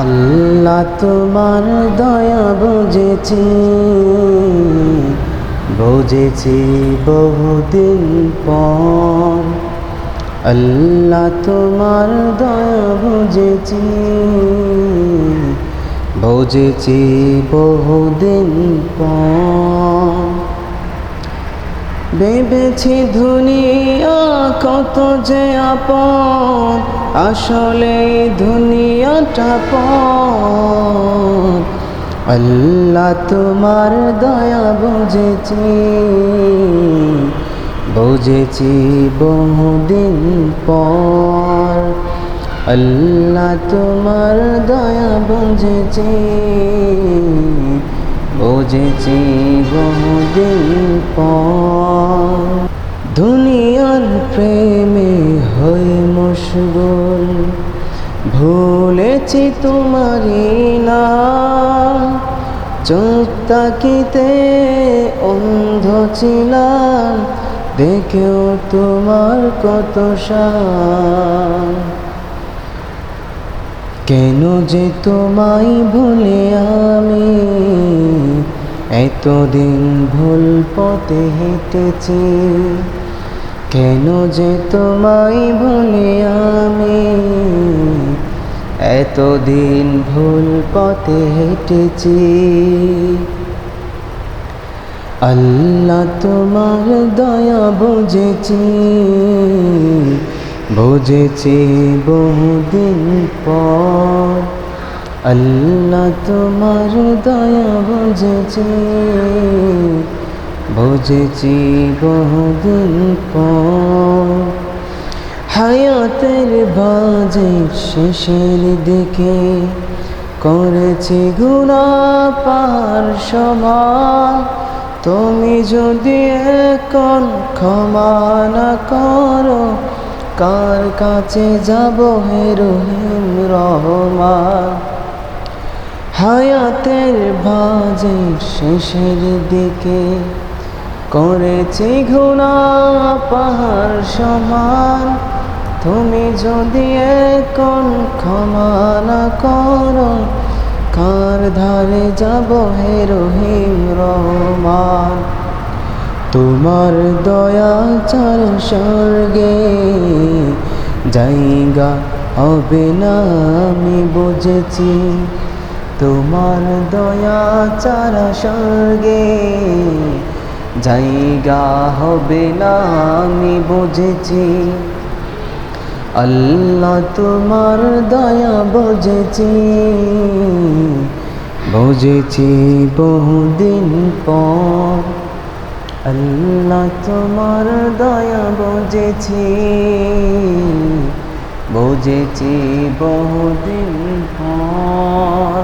আল্লাহ তোমার দয়া বুঝেছি, বুঝেছি বহুদিন পর। আল্লাহ তোমার দয়া বুঝেছি, বুঝেছি বহুদিন পর। ভেবেছি দুনিয়া কত যে আপন, আসলে দুনিয়াটা পর। আল্লাহ তোমার দয়া বুঝেছি, বুঝেছি বহুদিন পর। আল্লাহ তোমার দয়া বুঝেছি, বুঝেছি বহুদিন পর। দুনিয়ার প্রেমে হই মশগুল, ভুলেছি তোমারই নাম। চোখ তাকিতে অন্ধ ছিলাম, দেখেও তোমার কত শান। কেন যে তোমায় ভুলে আমি এতদিন ভুল পথে হেঁটেছি। কেন যে তোমায় ভুলে আমি এতদিন ভুল পথে হেঁটেছি। আল্লাহ তোমার দয়া বুঝেছি, বুঝেছি বহুদিন পর। আল্লাহ তোমার দয়া বুঝেছি, বুঝেছি বহুদিন পর। হায়াতের বাজের শেষের দিকে করেছি গুনাহ পাহাড় সমান। তুমি যদি এখন ক্ষমা না করো, কার কাছে যাব হে রহিম রহমান। হায়াতের বাজের শেষের দিকে করেছি গুনাহ পাহাড় সমান। তুমি যদি এখন ক্ষমা না করো, কার ধারে যাব হে রহিম রহমান। তোমার দয়া ছাড়া স্বর্গে জায়গা হবে না আমি বুঝেছি। তোমার দয়া ছাড়া স্বর্গে জায়গা হবে না আমি বুঝেছি। আল্লাহ তোমার দয়া বুঝেছি, বুঝেছি বহুদিন পর। আল্লাহ তোমার দয়া বুঝেছি, বুঝেছি বহুদিন পর।